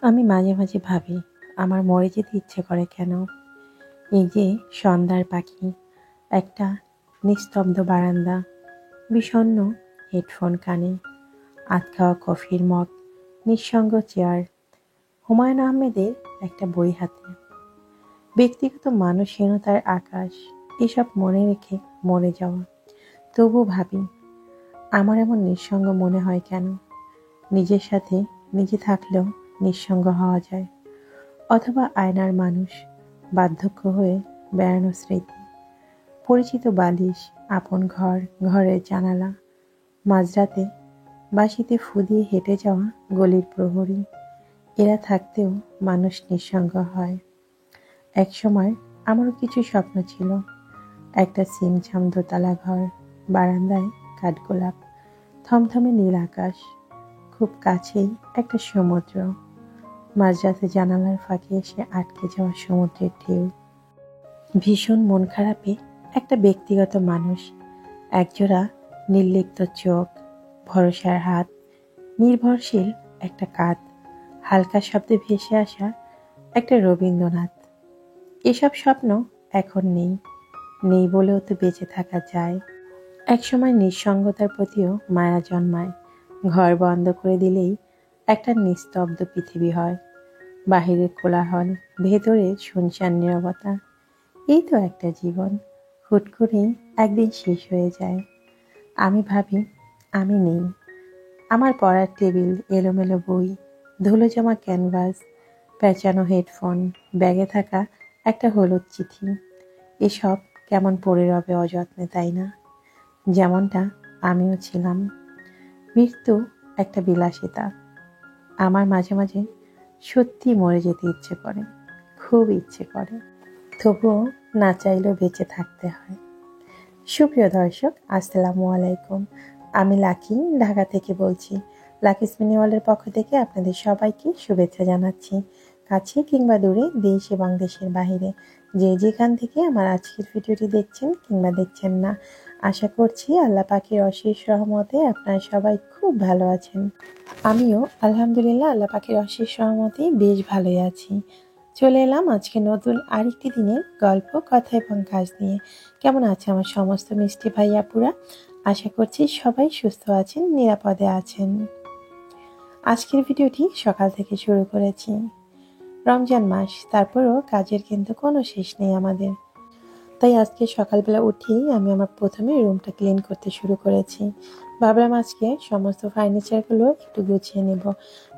আমি মাঝে মাঝে ভাবি আমার মরে যেতে ইচ্ছে করে কেন। এই যে সন্ধ্যার পাখি, একটা নিস্তব্ধ বারান্দা, বিষণ্ণ হেডফোন কানে, আধ খাওয়া কফির মগ, নিঃসঙ্গ চেয়ার, হুমায়ুন আহমেদের একটা বই হাতে, ব্যক্তিগত মানসহীনতার আকাশ, এসব মনে রেখে মরে যাওয়া। তবু ভাবি আমার এমন নিঃসঙ্গ মনে হয় কেন। নিজের সাথে নিজে থাকলেও নিঃসঙ্গ হওয়া যায়, অথবা আয়নার মানুষ, বার্ধক্য হয়ে বেড়ানো স্মৃতি, পরিচিত বালিশ, আপন ঘর, ঘরের জানালা, মাঝরাতে বাঁশিতে ফু দিয়ে হেঁটে যাওয়া গলির প্রহরী, এরা থাকতেও মানুষ নিঃসঙ্গ হয়। একসময় আমারও কিছু স্বপ্ন ছিল, একটা ছিমছাম দোতলা ঘর, বারান্দায় কাঠগোলাপ, থমথমে নীল আকাশ, খুব কাছেই একটা সমুদ্র, মাঝরাতে জানালার ফাঁকে এসে আটকে যাওয়া সমুদ্রের ঢেউ। ভীষণ মন খারাপে একটা ব্যক্তিগত মানুষ, একজোড়া নির্লিপ্ত চোখ, ভরসার হাত, নির্ভরশীল একটা কাঁধ, হালকা শব্দে ভেসে আসা একটা রবীন্দ্রনাথ। এসব স্বপ্ন এখন নেই, নেই বলেও তো বেঁচে থাকা যায়। একসময় নিঃসঙ্গতার প্রতিও মায়া জন্মায়, ঘর বন্ধ করে দিলেই একটা নিস্তব্ধ পৃথিবী হয়, বাহিরের কোলাহল, ভেতরে শুনশান নীরবতা। এই তো একটা জীবন, হুট করেই একদিন শেষ হয়ে যায়। আমি ভাবি আমি নেই, আমার পড়ার টেবিল, এলোমেলো বই, ধুলো জমা ক্যানভাস, পেঁচানো হেডফোন, ব্যাগে থাকা একটা হলুদ চিঠি, এসব কেমন পড়ে রবে অযত্নে, তাই না? যেমনটা আমিও ছিলাম। মৃত্যু একটা বিলাসিতা। আমার মাঝে মাঝে সত্যি মরে যেতে ইচ্ছে করে, খুব ইচ্ছে করে, তবুও না চাইলেও বেঁচে থাকতে হয়। সুপ্রিয় দর্শক, আসসালামু আলাইকুম। আমি লাকি, ঢাকা থেকে বলছি। লাকি মিনি ওয়ার্ল্ডের পক্ষ থেকে আপনাদের সবাইকে শুভেচ্ছা জানাচ্ছি। কাছে কিংবা দূরে, দেশ এবং দেশের বাহিরে, যে যেখান থেকে আমার আজকের ভিডিওটি দেখছেন কিংবা দেখছেন না, আশা করছি আল্লাহ পাকের অশেষ রহমতে আপনারা সবাই খুব ভালো আছেন। আমিও আলহামদুলিল্লাহ আল্লাহ পাকের অশেষ রহমতেই বেশ ভালোই আছি। চলে এলাম আজকে নতুন আরেকটি দিনের গল্প, কথা এবং কাজ নিয়ে। কেমন আছে আমার সমস্ত মিষ্টি ভাই আপুরা? আশা করছি সবাই সুস্থ আছেন, নিরাপদে আছেন। আজকের ভিডিওটি সকাল থেকে শুরু করেছি। রমজান মাস, তারপরও কাজের কিন্তু কোনো শেষ নেই আমাদের। তাই আজকে সকালবেলা উঠেই আমি আমার প্রথমে রুমটা ক্লিন করতে শুরু করেছি। ভাবলাম আজকে সমস্ত ফার্নিচারগুলো একটু গুছিয়ে নেব,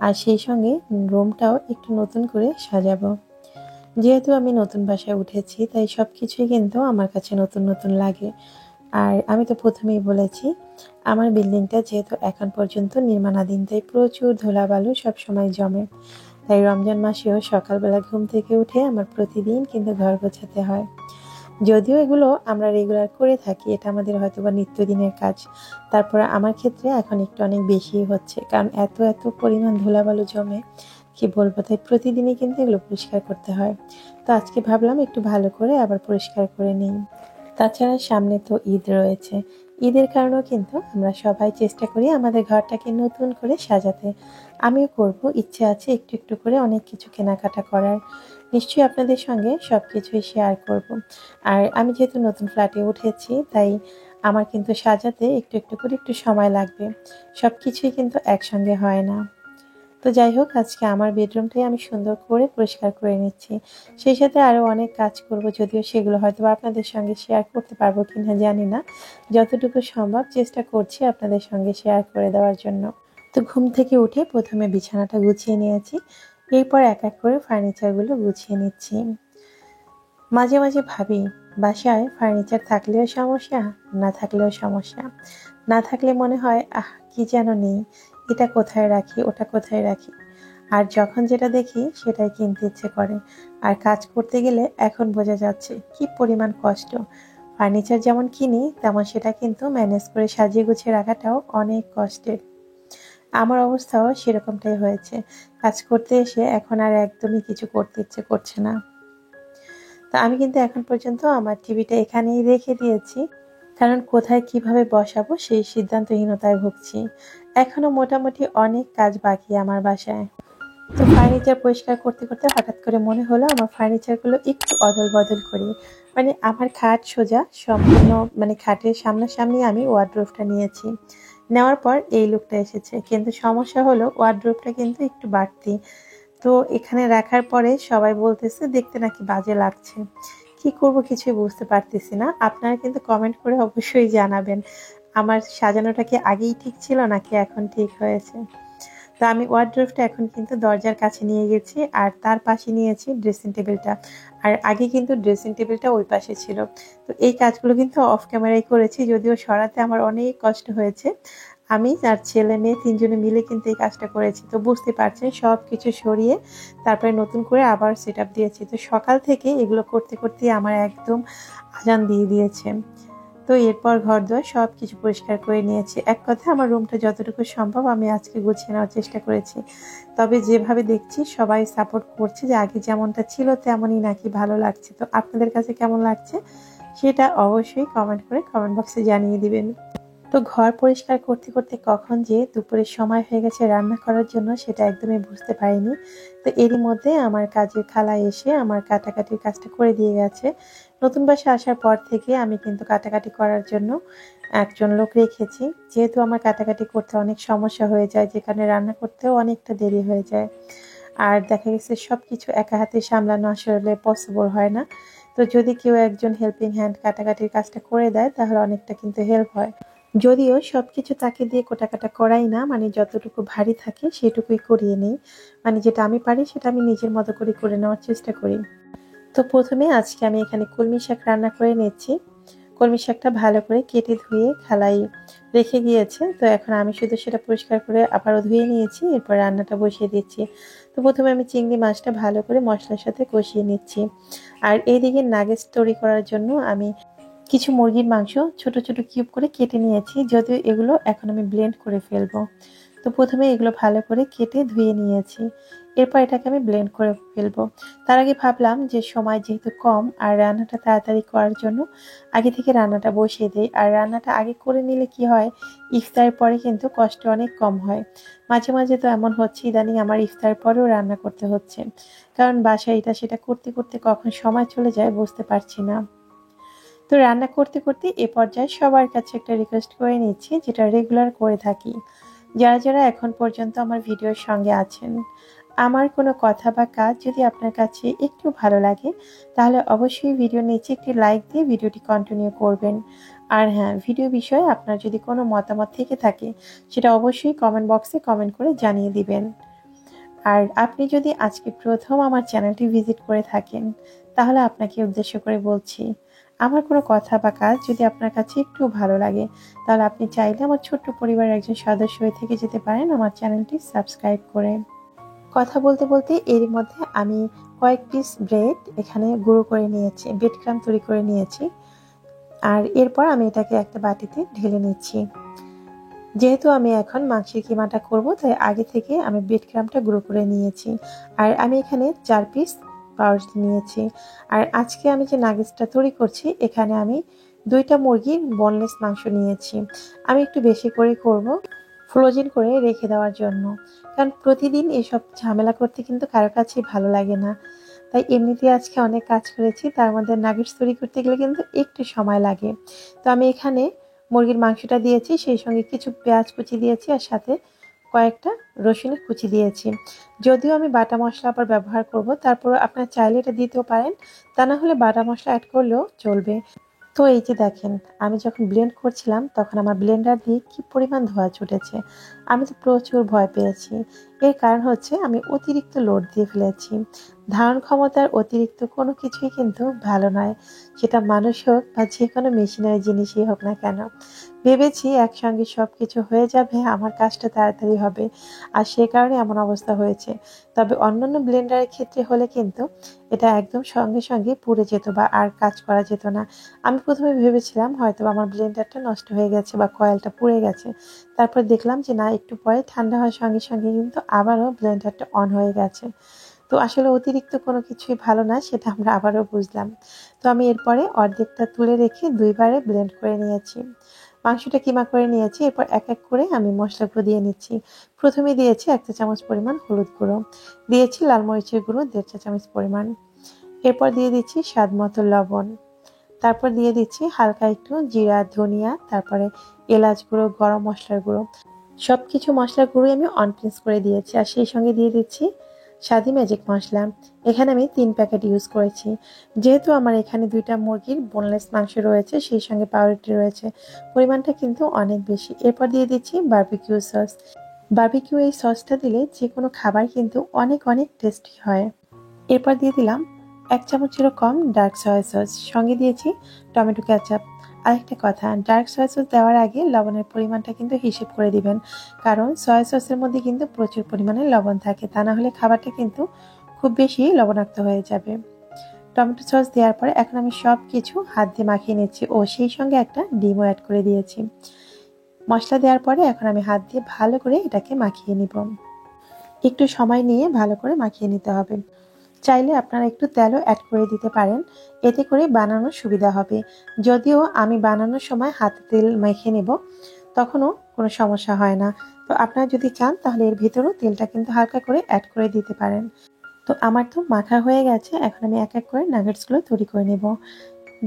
আর সেই সঙ্গে রুমটাও একটু নতুন করে সাজাবো। যেহেতু আমি নতুন বাসায় উঠেছি, তাই সব কিছুই কিন্তু আমার কাছে নতুন নতুন লাগে। আর আমি তো প্রথমেই বলেছি, আমার বিল্ডিংটা যেহেতু এখন পর্যন্ত নির্মাণাধীন, তাই প্রচুর ধুলাবালু সবসময় জমে। তাই রমজান মাসেও সকালবেলা ঘুম থেকে উঠে আমার প্রতিদিন কিন্তু ঘর গোছাতে হয়। যদিও এগুলো আমরা রেগুলার করে থাকি, এটা আমাদের হয়তো বা নিত্যদিনের কাজ, তারপরে আমার ক্ষেত্রে এখন একটু অনেক বেশি হচ্ছে, কারণ এত এত পরিমাণ ধুলাবালু জমে, কি বলবো। তাই প্রতিদিনই কিন্তু এগুলো পরিষ্কার করতে হয়। তো আজকে ভাবলাম একটু ভালো করে আবার পরিষ্কার করে নিই। তাছাড়া সামনে তো ঈদ রয়েছে, ঈদের কারণেও কিন্তু আমরা সবাই চেষ্টা করি আমাদের ঘরটাকে নতুন করে সাজাতে। আমিও করব, ইচ্ছে আছে একটু একটু করে অনেক কিছু কেনাকাটা করার। নিশ্চয়ই আপনাদের সঙ্গে সব কিছুই শেয়ার করব। আর আমি যেহেতু নতুন ফ্ল্যাটে উঠেছি, তাই আমার কিন্তু সাজাতে একটু একটু করে একটু সময় লাগবে, সব কিছুই কিন্তু একসঙ্গে হয় না। তো যাই হোক, আজকে আমার বেডরুমটাই আমি সুন্দর করে পরিষ্কার করে নিচ্ছি। সেই সাথে আরও অনেক কাজ করব, যদিও সেগুলো হয়তো আপনাদের সঙ্গে শেয়ার করতে পারবো কিনা জানি না। যতটুকু সম্ভব চেষ্টা করছি আপনাদের সঙ্গে শেয়ার করে দেওয়ার জন্য। তো ঘুম থেকে উঠে প্রথমে বিছানাটা গুছিয়ে নিয়েছি, এরপর এক এক করে ফার্নিচারগুলো গুছিয়ে নিচ্ছি। মাঝে মাঝে ভাবি, বাসায় ফার্নিচার থাকলেও সমস্যা, না থাকলেও সমস্যা। না থাকলে মনে হয় কি যেন নেই, এটা কোথায় রাখি, ওটা কোথায় রাখি। আর যখন যেটা দেখি সেটাই কিনতে ইচ্ছে করে। আর কাজ করতে গেলে এখন বোঝা যাচ্ছে কি পরিমাণ কষ্ট। ফার্নিচার যেমন কিনি, তেমন সেটা কিন্তু ম্যানেজ করে সাজিয়ে গুছিয়ে রাখাটাও অনেক কষ্টের। আমার অবস্থাও সেরকমটাই হয়েছে। কাজ করতে এসে এখন আর একদমই কিছু করতে ইচ্ছে করছে না। তা আমি কিন্তু এখন পর্যন্ত আমার টিভিটা এখানেই রেখে দিয়েছি, কারণ কোথায় কিভাবে বসাবো সেই সিদ্ধান্তহীনতায় ভুগছি। এখনো মোটামুটি অনেক কাজ বাকি আমার বাসায়। তো ফার্নিচার পরিষ্কার করতে করতে হঠাৎ করে মনে হলো আমার ফার্নিচারগুলো একটু অদল বদল করি। মানে আমার খাট সোজা সম্পূর্ণ, মানে খাটের সামনাসামনি আমি ওয়ার্ডরোবটা নিয়েছি। নেওয়ার পর এই লুকটা এসেছে, কিন্তু সমস্যা হলো ওয়ার্ডরোবটা কিন্তু একটু বাড়তি। তো এখানে রাখার পরে সবাই বলতেছে দেখতে নাকি বাজে লাগছে। কি করব কিছুই বুঝতে পারতেছি না। আপনারা কিন্তু কমেন্ট করে অবশ্যই জানাবেন আমার সাজানোটা কি আগেই ঠিক ছিল নাকি এখন ঠিক হয়েছে। তো আমি ওয়ার্ডরোবটা এখন কিন্তু দরজার কাছে নিয়ে গেছি, আর তার পাশে নিয়েছি ড্রেসিং টেবিলটা। আর আগে কিন্তু ড্রেসিং টেবিলটা ওই পাশে ছিল। তো এই কাজগুলো কিন্তু অফ ক্যামেরায় করেছি, যদিও সরাতে আমার অনেক কষ্ট হয়েছে। আমি আর ছেলে মেয়ে তিনজনে মিলে কিন্তু এই কাজটা করেছি। তো বুঝতে পারছেন সব কিছু সরিয়ে তারপরে নতুন করে আবার সেট আপ দিয়েছি। তো সকাল থেকে এগুলো করতে করতে আমার একদম আজান দিয়ে দিয়েছে। তো এরপর ঘরদোর সব কিছু পরিষ্কার করে নিয়েছি। এক কথায় আমার রুমটা যতটুকু সম্ভব আমি আজকে গুছিয়ে নেওয়ার চেষ্টা করেছি। তবে যেভাবে দেখছি সবাই সাপোর্ট করছে যে আগে যেমনটা ছিল তেমনই নাকি ভালো লাগছে। তো আপনাদের কাছে কেমন লাগছে সেটা অবশ্যই কমেন্ট করে কমেন্ট বক্সে জানিয়ে দিবেন। তো ঘর পরিষ্কার করতে করতে কখন যে দুপুরের সময় হয়ে গেছে রান্না করার জন্য সেটা একদমই বুঝতে পারিনি। তো এরই মধ্যে আমার কাজের খালা এসে আমার কাটাকাটির কাজটা করে দিয়ে গেছে। নতুন বাসায় আসার পর থেকে আমি কিন্তু কাটাকাটি করার জন্য একজন লোক রেখেছি, যেহেতু আমার কাটাকাটি করতে অনেক সমস্যা হয়ে যায়, যে কারণে রান্না করতেও অনেকটা দেরি হয়ে যায়। আর দেখা গেছে সবকিছু একা হাতে সামলানো আসলে পসিবল হয় না। তো যদি কেউ একজন হেল্পিং হ্যান্ড কাটাকাটির কাজটা করে দেয় তাহলে অনেকটা কিন্তু হেল্প হয়। যদিও সবকিছু তাকে দিয়ে কোটাকাটা করাই না, মানে যতটুকু ভারী থাকে সেটুকুই করিয়ে নেই। মানে যেটা আমি পারি সেটা আমি নিজের মতো করে নেওয়ার চেষ্টা করি। তো প্রথমে আজকে আমি এখানে কলমি শাক রান্না করে নিচ্ছি। কলমি শাকটা ভালো করে কেটে ধুয়ে খালাই রেখে গিয়েছে। তো এখন আমি শুধু সেটা পরিষ্কার করে আবারও ধুয়ে নিয়েছি, এরপর রান্নাটা বসিয়ে দিচ্ছি। তো প্রথমে আমি চিংড়ি মাছটা ভালো করে মশলার সাথে কষিয়ে নিচ্ছি। আর এইদিকে নাগেটস তৈরি করার জন্য আমি কিছু মুরগির মাংস ছোট ছোট কিউব করে কেটে নিয়েছি, যদিও এগুলো এখন আমি ব্লেন্ড করে ফেলবো। তো প্রথমে এগুলো ভালো করে কেটে ধুয়ে নিয়েছি, এরপর এটাকে আমি ব্লেন্ড করে ফেলবো। তার আগে ভাবলাম যে সময় যেহেতু কম আর রান্নাটা তাড়াতাড়ি করার জন্য আগে থেকে রান্নাটা বসিয়ে দিই। আর রান্নাটা আগে করে নিলে কি হয়, ইফতারের পরে কিন্তু কষ্ট অনেক কম হয়। মাঝে মাঝে তো এমন হচ্ছে ইদানিং আমার ইফতারের পরেও রান্না করতে হচ্ছে, কারণ বাসায় এটা সেটা করতে করতে কখন সময় চলে যায় বুঝতে পারছি না। তো রান্না করতে করতে এ পর্যায়ে সবার কাছে একটা রিকোয়েস্ট করে নিচ্ছি, যেটা রেগুলার করে থাকি। যারা যারা এখন পর্যন্ত আমার ভিডিওর সঙ্গে আছেন, আমার কোনো কথা বা কাজ যদি আপনার কাছে একটু ভালো লাগে তাহলে অবশ্যই ভিডিওর নিচে একটি লাইক দিয়ে ভিডিওটি কন্টিনিউ করবেন। আর হ্যাঁ, ভিডিও বিষয়ে আপনার যদি কোনো মতামত থেকে থাকে সেটা অবশ্যই কমেন্ট বক্সে কমেন্ট করে জানিয়ে দিবেন। আর আপনি যদি আজকে প্রথম আমার চ্যানেলটি ভিজিট করে থাকেন তাহলে আপনাকে উদ্দেশ্য করে বলছি, আমার কোনো কথা বা কাজ যদি আপনার কাছে একটু ভালো লাগে তাহলে আপনি চাইলে আমার ছোট্ট পরিবারের একজন সদস্য হয়ে থেকে যেতে পারেন আমার চ্যানেলটি সাবস্ক্রাইব করে। কথা বলতে বলতে এর মধ্যে আমি কয়েক পিস ব্রেড এখানে গুঁড়ো করে নিয়েছি, ব্রেড ক্রাম্ব তৈরি করে নিয়েছি। আর এরপর আমি এটাকে একটা বাটিতে ঢেলে নিচ্ছি। যেহেতু আমি এখন মাংসের কিমাটা করব তাই আগে থেকে আমি ব্রেড ক্রাম্বটা গুঁড়ো করে নিয়েছি। আর আমি এখানে 4 পিস পাউরুটি নিয়েছি। আর আজকে আমি যে নাগেটসটা তৈরি করছি এখানে আমি 2টা মুরগির বোনলেস মাংস নিয়েছি। আমি একটু বেশি করে করব ফ্রোজেন করে রেখে দেওয়ার জন্য, কারণ প্রতিদিন এসব ঝামেলা করতে কিন্তু কারো কাছেই ভালো লাগে না। তাই এমনিতেই আজকে অনেক কাজ করেছি, তার মধ্যে নাগেটস তৈরি করতে গেলে কিন্তু একটু সময় লাগে। তো আমি এখানে মুরগির মাংসটা দিয়েছি, সেই সঙ্গে কিছু পেঁয়াজ কুচি দিয়েছি আর সাথে কয়েকটা রসুনের কুচি দিয়েছি। যদিও আমি বাটা মশলা আবার ব্যবহার করব, তারপর আপনারা চাইলে এটা দিতেও পারেন, তা না হলে বাটা মশলা অ্যাড করলেও চলবে। তো এই যে দেখেন, আমি যখন ব্লেন্ড করছিলাম তখন আমার ব্লেন্ডার দিয়ে কি পরিমাণ ধোঁয়া ছুটেছে। আমি তো প্রচুর ভয় পেয়েছি। এর কারণ হচ্ছে আমি অতিরিক্ত লোড দিয়ে ফেলেছি। ধারণ ক্ষমতার অতিরিক্ত কোনো কিছুই কিন্তু ভালো নয়, সেটা মানুষ হোক বা যে কোনো মেশিনারি জিনিসই হোক না কেন। ভেবেছি একসঙ্গে সব কিছু হয়ে যাবে, আমার কাজটা তাড়াতাড়ি হবে, আর সে কারণে এমন অবস্থা হয়েছে। তবে অন্যান্য ব্লেন্ডারের ক্ষেত্রে হলে কিন্তু এটা একদম সঙ্গে সঙ্গে পুড়ে যেত বা আর কাজ করা যেত না। আমি প্রথমে ভেবেছিলাম হয়তো আমার ব্লেন্ডারটা নষ্ট হয়ে গেছে বা কয়েলটা পুড়ে গেছে। তারপর দেখলাম যে না, একটু পরে ঠান্ডা হওয়ার সঙ্গে সঙ্গে কিন্তু আবারও ব্লেন্ডারটা অন হয়ে গেছে। তো আসলে অতিরিক্ত কোনো কিছুই ভালো না, সেটা আমরা আবারও বুঝলাম। তো আমি এরপরে অর্ধেকটা তুলে রেখে 2 বারে ব্লেন্ড করে নিয়েছি। মাংসটা কিমা করে নিয়েছি। এরপর এক এক করে আমি মশলাগুলো দিয়ে নিচ্ছি। প্রথমে দিয়েছি 1 চা চামচ পরিমাণ হলুদ গুঁড়ো, দিয়েছি লাল মরিচের গুঁড়ো 1.5 চা চামচ পরিমাণ, এরপর দিয়ে দিচ্ছি স্বাদ মতো লবণ, তারপর দিয়ে দিচ্ছি হালকা একটু জিরা, ধনিয়া, তারপরে এলাচ গুঁড়ো, গরম মশলার গুঁড়ো, সবকিছু মশলার গুঁড়ো আমি অন পিস করে দিয়েছি। আর সেই সঙ্গে দিয়ে দিচ্ছি স্বাদি ম্যাজিক মশলা। এখানে আমি 3 প্যাকেট ইউজ করেছি। যেহেতু আমার এখানে 2টা মুরগির বোনলেস মাংস রয়েছে, সেই সঙ্গে পাউরুটি রয়েছে, পরিমাণটা কিন্তু অনেক বেশি। এরপর দিয়ে দিচ্ছি বারবিকিউ সস। বারবিকিউ এই সসটা দিলে যে কোনো খাবার কিন্তু অনেক অনেক টেস্টি হয়। এরপর দিয়ে দিলাম 1 চামচেরও কম ডার্ক সয়া সস, সঙ্গে দিয়েছি টমেটো কেচাপ। আরেকটা কথা, ডার্ক সয়া সস দেওয়ার আগে লবণের পরিমাণটা কিন্তু হিসেব করে দিবেন, কারণ সয়া সসের মধ্যে কিন্তু প্রচুর পরিমাণে লবণ থাকে, তা না হলে খাবারটা কিন্তু খুব বেশি লবণাক্ত হয়ে যাবে। টমেটো সস দেওয়ার পরে এখন আমি সব কিছু হাত দিয়ে মাখিয়ে নিচ্ছি ও সেই সঙ্গে একটা ডিমও অ্যাড করে দিয়েছি। মশলা দেওয়ার পরে এখন আমি হাত দিয়ে ভালো করে এটাকে মাখিয়ে নিব। একটু সময় নিয়ে ভালো করে মাখিয়ে নিতে হবে। চাইলে আপনারা একটু তেলও অ্যাড করে দিতে পারেন, এতে করে বানানোর সুবিধা হবে। যদিও আমি বানানোর সময় হাতে তেল মেখে নেব, তখনও কোনো সমস্যা হয় না। তো আপনারা যদি চান তাহলে এর ভিতরেও তেলটা কিন্তু হালকা করে অ্যাড করে দিতে পারেন। তো আমার তো মাখা হয়ে গেছে, এখন আমি এক এক করে নাগেটসগুলো তৈরি করে নেব।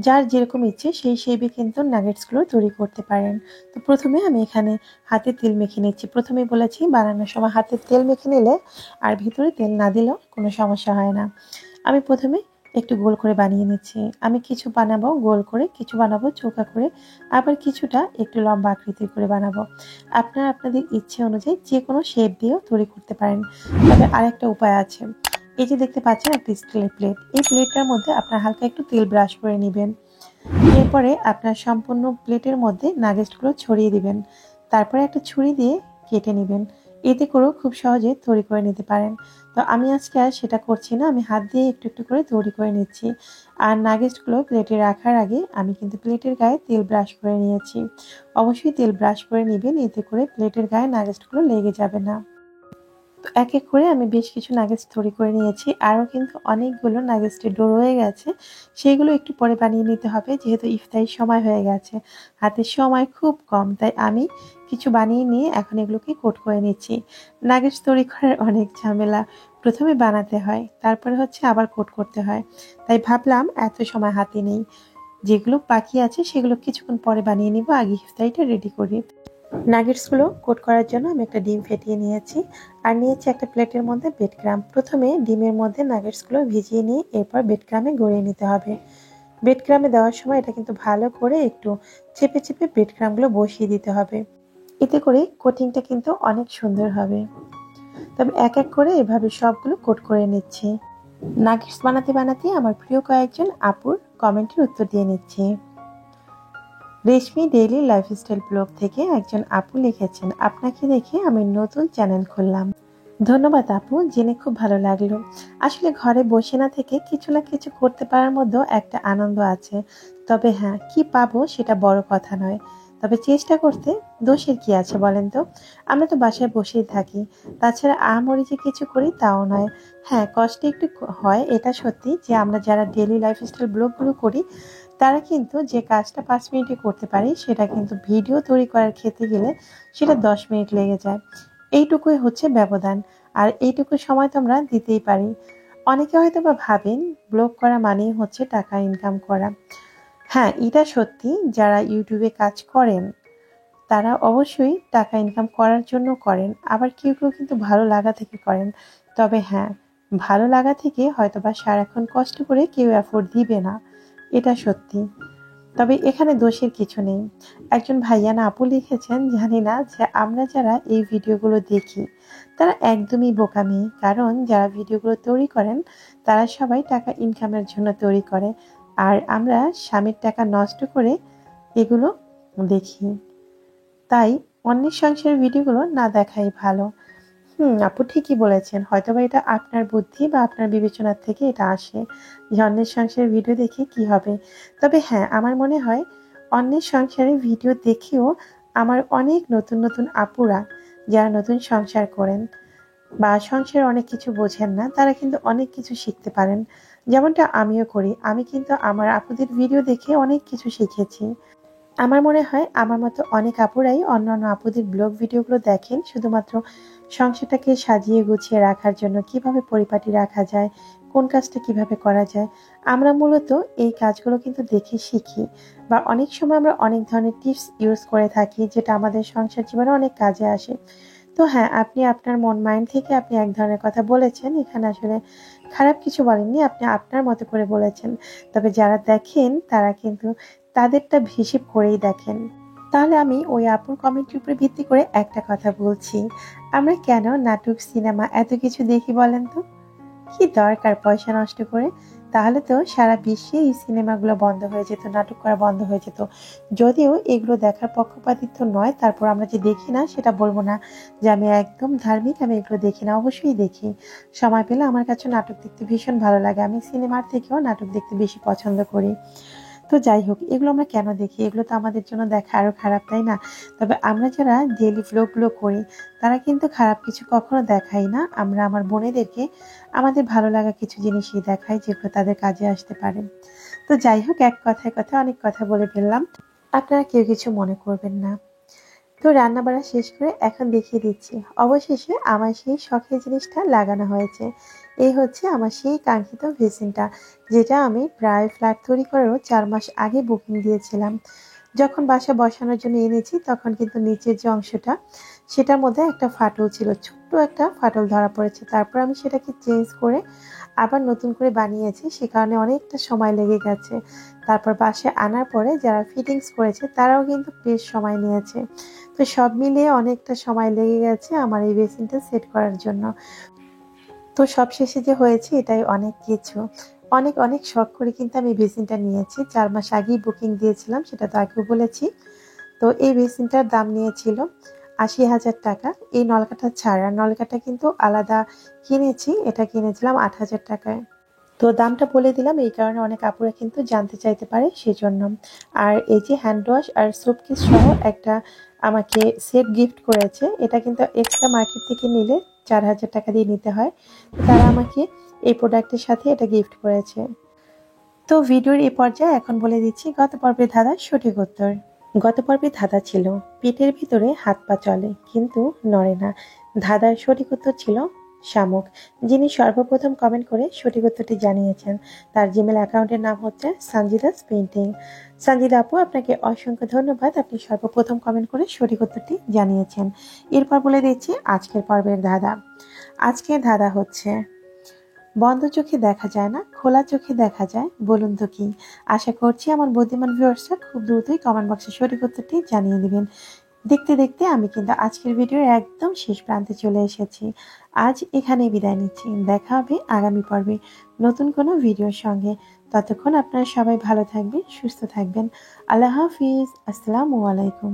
যার যেরকম ইচ্ছে সেই শেপে কিন্তু নাগেটসগুলো তৈরি করতে পারেন। তো প্রথমে আমি এখানে হাতে তেল মেখে নিচ্ছি। প্রথমেই বলেছি বানানোর সময় হাতে তেল মেখে নিলে আর ভিতরে তেল না দিলেও কোনো সমস্যা হয় না। আমি প্রথমে একটু গোল করে বানিয়ে নিচ্ছি। আমি কিছু বানাবো গোল করে, কিছু বানাবো চৌকা করে, আবার কিছুটা একটু লম্বা আকৃতির করে বানাবো। আপনারা আপনাদের ইচ্ছে অনুযায়ী যে কোনো শেপ দিয়েও তৈরি করতে পারেন। তবে আরেকটা উপায় আছে। এই যে দেখতে পাচ্ছেন একটা স্টিলের প্লেট, এই প্লেটটার মধ্যে আপনার হালকা একটু তেল ব্রাশ করে নেবেন। এরপরে আপনার সম্পূর্ণ প্লেটের মধ্যে নাগেটসগুলো ছড়িয়ে দিবেন। তারপরে একটা ছুরি দিয়ে কেটে নেবেন। এতে করেও খুব সহজে তৈরি করে নিতে পারেন। তো আমি আজকে আর সেটা করছি না, আমি হাত দিয়ে একটু একটু করে তৈরি করে নিচ্ছি। আর নাগেটসগুলো প্লেটে রাখার আগে আমি কিন্তু প্লেটের গায়ে তেল ব্রাশ করে নিয়েছি। অবশ্যই তেল ব্রাশ করে নেবেন, এতে করে প্লেটের গায়ে নাগেটসগুলো লেগে যাবে না। এক এক করে আমি বেশ কিছু নাগেটস তৈরি করে নিয়েছি। আরও কিন্তু অনেকগুলো নাগেটসের ডো রয়ে গেছে, সেগুলো একটু পরে বানিয়ে নিতে হবে, যেহেতু ইফতারির সময় হয়ে গেছে, হাতে সময় খুব কম, তাই আমি কিছু বানিয়ে নিয়ে এখন এগুলোকে কোট করে নিচ্ছি। নাগেটস তৈরি করার অনেক ঝামেলা, প্রথমে বানাতে হয়, তারপরে হচ্ছে আবার কোট করতে হয়, তাই ভাবলাম এত সময় হাতে নেই, যেগুলো বাকি আছে সেগুলো কিছুক্ষণ পরে বানিয়ে নিব, আগে ইফতারিটা রেডি করি। নাগেটসগুলো কোট করার জন্য আমি একটা ডিম ফেটিয়ে নিয়েছি আর নিয়েছি একটা প্লেটের মধ্যে বেডক্রাম। প্রথমে ডিমের মধ্যে নাগেটসগুলো ভিজিয়ে নিয়ে এরপর বেডক্রামে গড়িয়ে নিতে হবে। বেডক্রামে দেওয়ার সময় এটা কিন্তু ভালো করে একটু চেপে চেপে বেডক্রামগুলো বসিয়ে দিতে হবে, এতে করে কোটিংটা কিন্তু অনেক সুন্দর হবে। তবে এক এক করে এভাবে সবগুলো কোট করে নিচ্ছি। নাগেটস বানাতে বানাতে আমার প্রিয় কয়েকজন আপুর কমেন্টের উত্তর দিয়ে নিচ্ছি। রেশমি ডেইলি লাইফস্টাইল ব্লগ থেকে একজন আপু লিখেছেন, আপনাকে দেখে আমি নতুন চ্যানেল খুললাম। ধন্যবাদ আপু, জেনে খুব ভালো লাগলো। আসলে ঘরে বসে না থেকে কিছু না কিছু করতে পারার মধ্যেও একটা আনন্দ আছে। তবে হ্যাঁ, কি পাবো সেটা বড় কথা নয়, তবে চেষ্টা করতে দোষের কি আছে বলেন তো? আমরা তো বাসায় বসেই থাকি, তাছাড়া আহামরি যে কিছু করি তাও নয়। হ্যাঁ, কষ্ট একটু হয়, এটা সত্যি যে আমরা যারা ডেইলি লাইফস্টাইল ব্লগগুলো করি তারা কিন্তু যে কাজটা 5 মিনিটে করতে পারি সেটা কিন্তু ভিডিও তৈরি করার ক্ষেত্রে গেলে সেটা 10 মিনিট লেগে যায়। এইটুকুই হচ্ছে ব্যবধান, আর এইটুকু সময় তো আমরা দিতেই পারি। অনেকে হয়তো বা ভাবেন ব্লগ করা মানেই হচ্ছে টাকা ইনকাম করা। হ্যাঁ, এটা সত্যি, যারা ইউটিউবে কাজ করেন তারা অবশ্যই টাকা ইনকাম করার জন্য করেন, আবার কেউ কেউ কিন্তু ভালো লাগা থেকে করেন। তবে হ্যাঁ, ভালো লাগা থেকে হয়তোবা সারাক্ষণ কষ্ট করে কেউ এফোর্ট দিবে না, এটা সত্যি। তবে এখানে দোষের কিছু নেই। একজন ভাইয়া না আপু লিখেছেন, জানি না যে আমরা যারা এই ভিডিওগুলো দেখি তারা একদমই বোকামি, কারণ যারা ভিডিওগুলো তৈরি করেন তারা সবাই টাকা ইনকামের জন্য তৈরি করে, আর আমরা স্বামীর টাকা নষ্ট করে এগুলো দেখি, তাই অন্যের সংসারের ভিডিওগুলো না দেখাই ভালো। আপু ঠিকই বলেছেন, হয়তোবা এটা আপনার বুদ্ধি বা আপনার বিবেচনার থেকে এটা আসে যে অন্যের সংসারের ভিডিও দেখে কি হবে। তবে হ্যাঁ, আমার মনে হয় অন্যের সংসারের ভিডিও দেখেও আমার অনেক নতুন নতুন আপুরা যারা নতুন সংসার করেন বা সংসারে অনেক কিছু বোঝেন না, তারা কিন্তু অনেক কিছু শিখতে পারেন। যেমনটা আমিও করি, আমি কিন্তু আমার আপুদের ভিডিও দেখে অনেক কিছু শিখেছি। আমার মনে হয় আমার মতো অনেক আপুরাই অন্যান্য আপুদের ব্লগ ভিডিওগুলো দেখেন শুধুমাত্র সংসারটাকে সাজিয়ে গুছিয়ে রাখার জন্য, কিভাবে পরিপাটি রাখা যায়, কোন কাজটা কিভাবে করা যায়। আমরা মূলত এই কাজগুলো কিন্তু দেখে শিখি, বা অনেক সময় আমরা অনেক ধরনের টিপস ইউজ করে থাকি যেটা আমাদের সংসার জীবনে অনেক কাজে আসে। তো হ্যাঁ, আপনি আপনার মন মাইন্ড থেকে আপনি এক ধরনের কথা বলেছেন, এখানে আসলে খারাপ কিছু বলেননি, আপনি আপনার মতো করে বলেছেন। তবে যারা দেখেন তারা কিন্তু তাদেরটা হিসেব করেই দেখেন। তাহলে আমি ওই আপুর কমেন্টের উপরে ভিত্তি করে একটা কথা বলছি, আমরা কেন নাটক সিনেমা এত কিছু দেখি বলেন তো? কি দরকার পয়সা নষ্ট করে? তাহলে তো সারা বিশ্বে এই সিনেমাগুলো বন্ধ হয়ে যেত, নাটক করা বন্ধ হয়ে যেত। যদিও এগুলো দেখার পক্ষপাতিত্ব নয়, তারপর আমরা যে দেখি না সেটা বলবো না যে আমি একদম ধার্মিক, আমি এগুলো দেখি না, অবশ্যই দেখি। সময় পেলে আমার কাছে নাটক দেখতে ভীষণ ভালো লাগে, আমি সিনেমার থেকেও নাটক দেখতে বেশি পছন্দ করি। তো যাই হোক, এগুলো আমরা কেন দেখি? এগুলো তো আমাদের জন্য দেখা আরো খারাপ, তাই না? তবে আমরা যারা ডেইলি ভ্লগগুলো করি তারা কিন্তু খারাপ কিছু কখনো দেখাই না। আমরা আমার বোনেদেরকে আমাদের ভালো লাগা কিছু জিনিসই দেখাই যেগুলো তাদের কাজে আসতে পারে। তো যাই হোক, এক কথায় কথায় অনেক কথা বলে ফেললাম, আপনারা কেউ কিছু মনে করবেন না। তো রান্না বাড়া শেষ করে এখন দেখিয়ে দিচ্ছি, অবশেষে আমার সেই শখের জিনিসটা লাগানো হয়েছে। এই হচ্ছে আমার সেই কাঙ্ক্ষিত ভেসিনটা, যেটা আমি প্রায় ফ্ল্যাট তৈরি করারও 4 মাস আগে বুকিং দিয়েছিলাম। যখন বাসা বসানোর জন্য এনেছি তখন কিন্তু নিচের যে অংশটা সেটার মধ্যে একটা ফাটল ছিল, ছোট্ট একটা ফাটল ধরা পড়েছে। তারপর আমি সেটাকে চেঞ্জ করে আবার নতুন করে বানিয়েছি, সে কারণে অনেকটা সময় লেগে গেছে। তারপর বাসায় আনার পরে যারা ফিটিংস করেছে তারাও কিন্তু বেশ সময় নিয়েছে। তো সব মিলিয়ে অনেকটা সময় লেগে গেছে আমার এই বেসিনটা সেট করার জন্য। তো সবশেষে যে হয়েছে এটাই অনেক কিছু। অনেক অনেক শখ করে কিন্তু আমি বেসিনটা নিয়েছি, 4 মাস আগেই বুকিং দিয়েছিলাম, সেটা তো আগেও বলেছি। তো এই বেসিনটার দাম নিয়েছিল ৮০,০০০ টাকা। এই নলকাটা ছাড়া, নলকাটা কিন্তু আলাদা কিনেছি, এটা কিনেছিলাম ৮,০০০ টাকায়। তো দামটা বলে দিলাম এই কারণে অনেক আপুরা কিন্তু জানতে চাইতে পারে, সেজন্য। আর এই যে হ্যান্ড ওয়াশ আর সোপকেস সহ একটা আমাকে সেট গিফট করেছে, এটা কিন্তু এক্সট্রা মার্কেট থেকে নিলে ৪,০০০ টাকা দিয়ে নিতে হয়। তো তারা আমাকে এই প্রোডাক্টের সাথে এটা গিফট করেছে। তো ভিডিওর এই পর্যায়ে এখন বলে দিচ্ছি গত পর্বে ধাঁধার সঠিক উত্তর। গত পর্বে ধাঁধা ছিল পেটের ভিতরে হাত পা চলে কিন্তু নড়ে না। ধাঁধার সঠিক উত্তর ছিল শামুক। যিনি সর্বপ্রথম কমেন্ট করে সঠিক উত্তরটি জানিয়েছেন তার জিমেল অ্যাকাউন্টের নাম হচ্ছে সঞ্জিদাস পেইন্টিং। সঞ্জিদা আপু, আপনাকে অসংখ্য ধন্যবাদ, আপনি সর্বপ্রথম কমেন্ট করে সঠিক উত্তরটি জানিয়েছেন। এরপর বলে দিচ্ছি আজকের পর্বের ধাঁধা। আজকের ধাঁধা হচ্ছে, বন্ধ চোখে দেখা যায় না, খোলা চোখে দেখা যায়, বলুন তো কি? আশা করছি আমার বুদ্ধিমান ভিউয়ার্সরা খুব দ্রুতই কমেন্ট বক্সে সঠিক উত্তরটি জানিয়ে দিবেন। দেখতে দেখতে আমি কিন্তু আজকের ভিডিওর একদম শেষ প্রান্তে চলে এসেছি। আজ এখানেই বিদায় নিচ্ছি, দেখা হবে আগামী পর্বে নতুন কোনো ভিডিওর সঙ্গে। ততক্ষণ আপনারা সবাই ভালো থাকবেন, সুস্থ থাকবেন। আল্লাহ হাফিজ, আসসালামু আলাইকুম।